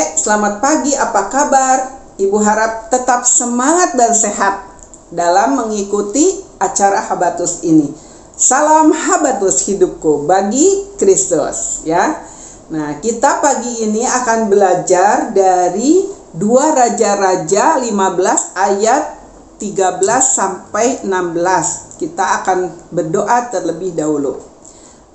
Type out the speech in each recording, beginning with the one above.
Adik-adik, selamat pagi, apa kabar? Ibu harap tetap semangat dan sehat dalam mengikuti acara Habatus ini. Salam Habatus hidupku bagi Kristus, ya. Nah, kita pagi ini akan belajar dari 2 Raja-Raja 15 ayat 13 sampai 16. Kita akan berdoa terlebih dahulu.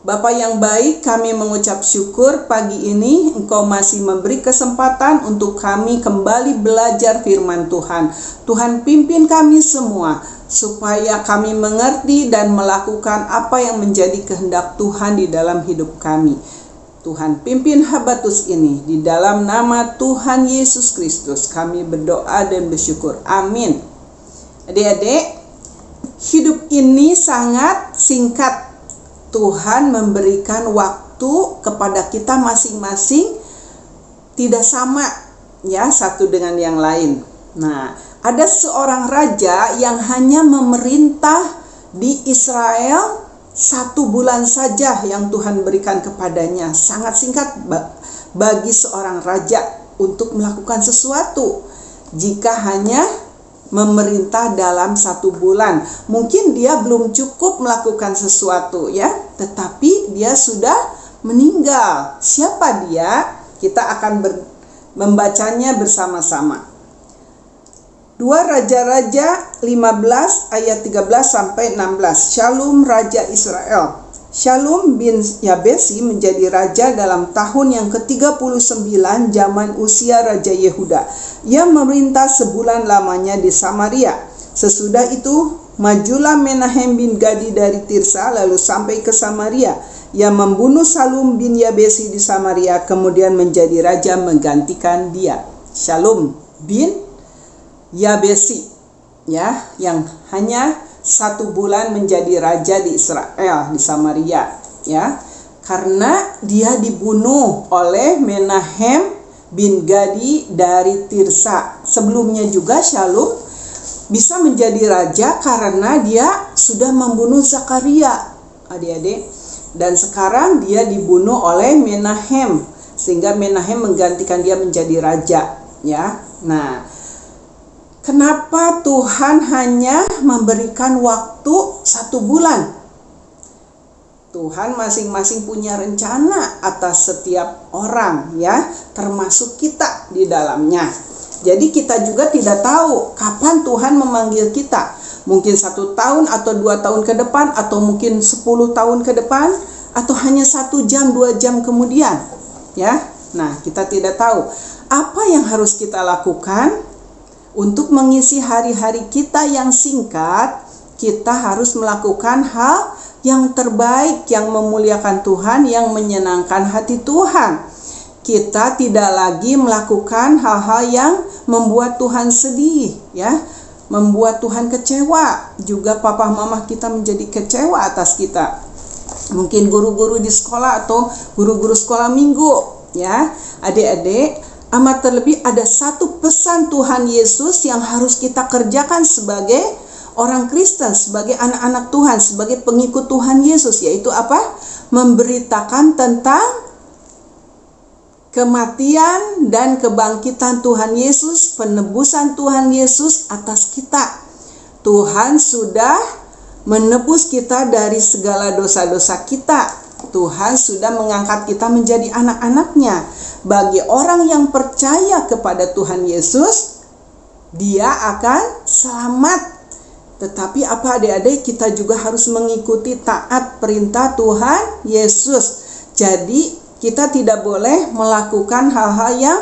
Bapa yang baik, kami mengucap syukur pagi ini Engkau masih memberi kesempatan untuk kami kembali belajar firman Tuhan. Tuhan pimpin kami semua supaya kami mengerti dan melakukan apa yang menjadi kehendak Tuhan di dalam hidup kami. Tuhan pimpin Habatus ini di dalam nama Tuhan Yesus Kristus. Kami berdoa dan bersyukur. Amin. Adik-adik, hidup ini sangat singkat. Tuhan memberikan waktu kepada kita masing-masing tidak sama, ya, satu dengan yang lain. Nah, ada seorang raja yang hanya memerintah di Israel 1 bulan saja yang Tuhan berikan kepadanya. Sangat singkat bagi seorang raja untuk melakukan sesuatu jika hanya memerintah dalam 1 bulan. Mungkin dia belum cukup melakukan sesuatu, ya, tetapi dia sudah meninggal. Siapa dia? Kita akan membacanya bersama-sama. 2 Raja-Raja 15 ayat 13 sampai 16. Shalum Raja Israel. Shalum bin Yabesi menjadi raja dalam tahun yang ke-39 zaman usia Raja Yehuda. Ia memerintah sebulan lamanya di Samaria. Sesudah itu, majulah Menahem bin Gadi dari Tirsa lalu sampai ke Samaria. Ia membunuh Shalum bin Yabesi di Samaria, kemudian menjadi raja menggantikan dia. Shalum bin Yabesi, ya, yang hanya 1 bulan menjadi raja di Israel, di Samaria, ya, karena dia dibunuh oleh Menahem bin Gadi dari Tirsa. Sebelumnya juga Shalum bisa menjadi raja karena dia sudah membunuh Zakaria, adik-adik, dan sekarang dia dibunuh oleh Menahem sehingga Menahem menggantikan dia menjadi raja, ya. Nah, kenapa Tuhan hanya memberikan waktu 1 bulan? Tuhan masing-masing punya rencana atas setiap orang, ya, termasuk kita di dalamnya. Jadi kita juga tidak tahu kapan Tuhan memanggil kita. Mungkin 1 tahun atau 2 tahun ke depan, atau mungkin 10 tahun ke depan, atau hanya 1 jam, 2 jam kemudian, ya. Nah, kita tidak tahu apa yang harus kita lakukan. Untuk mengisi hari-hari kita yang singkat, kita harus melakukan hal yang terbaik, yang memuliakan Tuhan, yang menyenangkan hati Tuhan. Kita tidak lagi melakukan hal-hal yang membuat Tuhan sedih, ya, membuat Tuhan kecewa. Juga papa mama kita menjadi kecewa atas kita. Mungkin guru-guru di sekolah atau guru-guru sekolah minggu, ya. Adik-adik, amat terlebih ada 1 pesan Tuhan Yesus yang harus kita kerjakan sebagai orang Kristen, sebagai anak-anak Tuhan, sebagai pengikut Tuhan Yesus, yaitu apa? Memberitakan tentang kematian dan kebangkitan Tuhan Yesus, penebusan Tuhan Yesus atas kita. Tuhan sudah menebus kita dari segala dosa-dosa kita. Tuhan sudah mengangkat kita menjadi anak-anaknya. Bagi orang yang percaya kepada Tuhan Yesus, dia akan selamat. Tetapi apa, adik-adik, kita juga harus mengikuti taat perintah Tuhan Yesus. Jadi kita tidak boleh melakukan hal-hal yang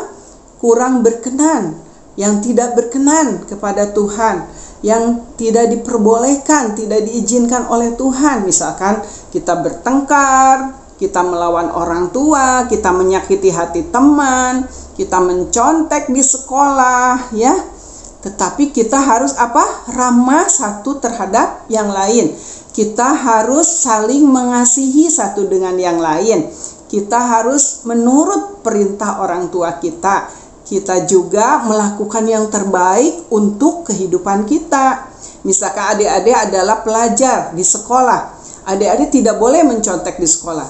kurang berkenan, yang tidak berkenan kepada Tuhan, yang tidak diperbolehkan, tidak diizinkan oleh Tuhan. Misalkan kita bertengkar, kita melawan orang tua, kita menyakiti hati teman, kita mencontek di sekolah, ya. Tetapi kita harus apa? Ramah satu terhadap yang lain. Kita harus saling mengasihi satu dengan yang lain. Kita harus menurut perintah orang tua kita. Kita juga melakukan yang terbaik untuk kehidupan kita. Misalkan adik-adik adalah pelajar di sekolah, adik-adik tidak boleh mencontek di sekolah.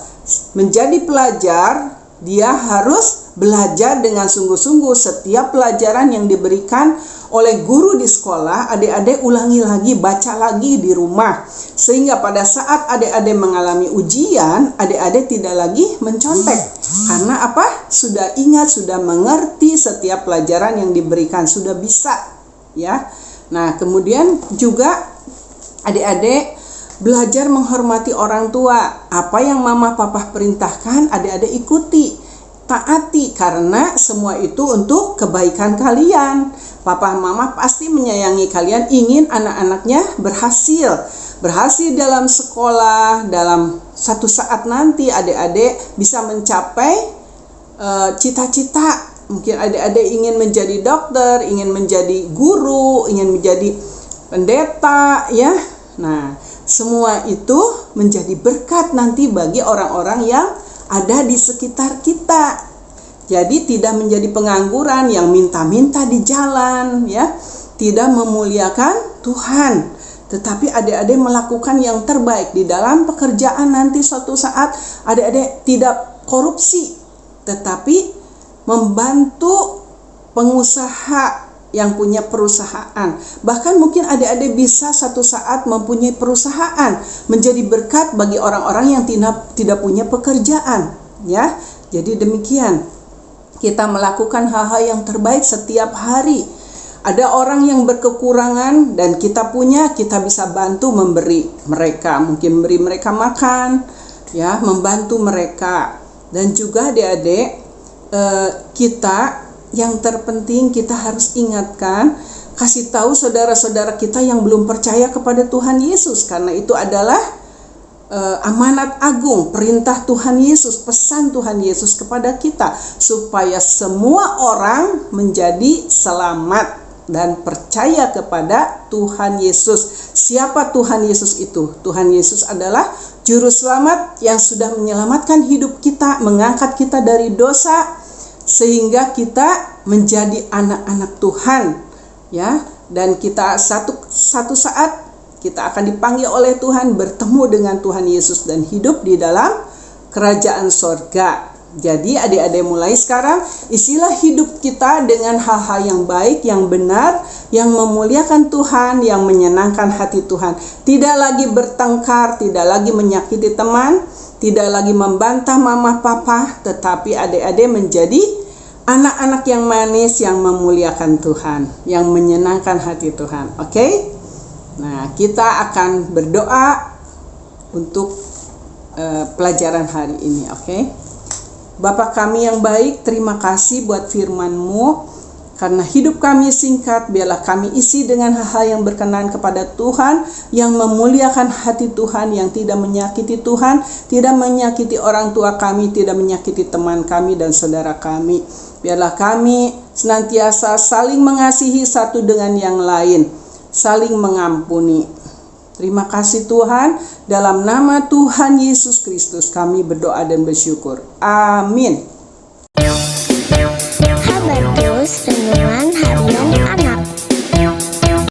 Menjadi pelajar, dia harus belajar dengan sungguh-sungguh setiap pelajaran yang diberikan oleh guru di sekolah. Adik-adik ulangi lagi, baca lagi di rumah, sehingga pada saat adik-adik mengalami ujian, adik-adik tidak lagi mencontek. Karena apa? Sudah ingat, sudah mengerti setiap pelajaran yang diberikan, sudah bisa, ya. Nah, kemudian juga adik-adik belajar menghormati orang tua. Apa yang mama papa perintahkan, adik-adik ikuti, taati, karena semua itu untuk kebaikan kalian. Papa mama pasti menyayangi kalian, ingin anak-anaknya berhasil dalam sekolah. Dalam satu saat nanti adik-adik bisa mencapai cita-cita. Mungkin adik-adik ingin menjadi dokter, ingin menjadi guru, ingin menjadi pendeta, ya. Nah, semua itu menjadi berkat nanti bagi orang-orang yang ada di sekitar kita. Jadi tidak menjadi pengangguran yang minta-minta di jalan, ya. Tidak memuliakan Tuhan, tetapi adik-adik melakukan yang terbaik di dalam pekerjaan. Nanti suatu saat adik-adik tidak korupsi, tetapi membantu pengusaha yang punya perusahaan. Bahkan mungkin adik-adik bisa satu saat mempunyai perusahaan, menjadi berkat bagi orang-orang yang tidak punya pekerjaan, ya. Jadi demikian, kita melakukan hal-hal yang terbaik setiap hari. Ada orang yang berkekurangan dan kita punya, kita bisa bantu memberi mereka, mungkin beri mereka makan, ya, membantu mereka. Dan juga adik-adik, kita yang terpenting kita harus ingatkan, kasih tahu saudara-saudara kita yang belum percaya kepada Tuhan Yesus, karena itu adalah amanat agung, perintah Tuhan Yesus, pesan Tuhan Yesus kepada kita, supaya semua orang menjadi selamat dan percaya kepada Tuhan Yesus. Siapa Tuhan Yesus itu? Tuhan Yesus adalah juru selamat yang sudah menyelamatkan hidup kita, mengangkat kita dari dosa, sehingga kita menjadi anak-anak Tuhan, ya. Dan kita satu saat kita akan dipanggil oleh Tuhan bertemu dengan Tuhan Yesus dan hidup di dalam kerajaan sorga. Jadi adik-adik mulai sekarang isilah hidup kita dengan hal-hal yang baik, yang benar, yang memuliakan Tuhan, yang menyenangkan hati Tuhan. Tidak lagi bertengkar, tidak lagi menyakiti teman, tidak lagi membantah mama papa, tetapi adik-adik menjadi anak-anak yang manis, yang memuliakan Tuhan, yang menyenangkan hati Tuhan. Oke? Nah, kita akan berdoa untuk pelajaran hari ini. Oke? Bapa kami yang baik, terima kasih buat firman-Mu. Karena hidup kami singkat, biarlah kami isi dengan hal-hal yang berkenan kepada Tuhan, yang memuliakan hati Tuhan, yang tidak menyakiti Tuhan, tidak menyakiti orang tua kami, tidak menyakiti teman kami dan saudara kami. Biarlah kami senantiasa saling mengasihi satu dengan yang lain, saling mengampuni. Terima kasih Tuhan, dalam nama Tuhan Yesus Kristus kami berdoa dan bersyukur. Amin. Habatus Renungan Harian Anak.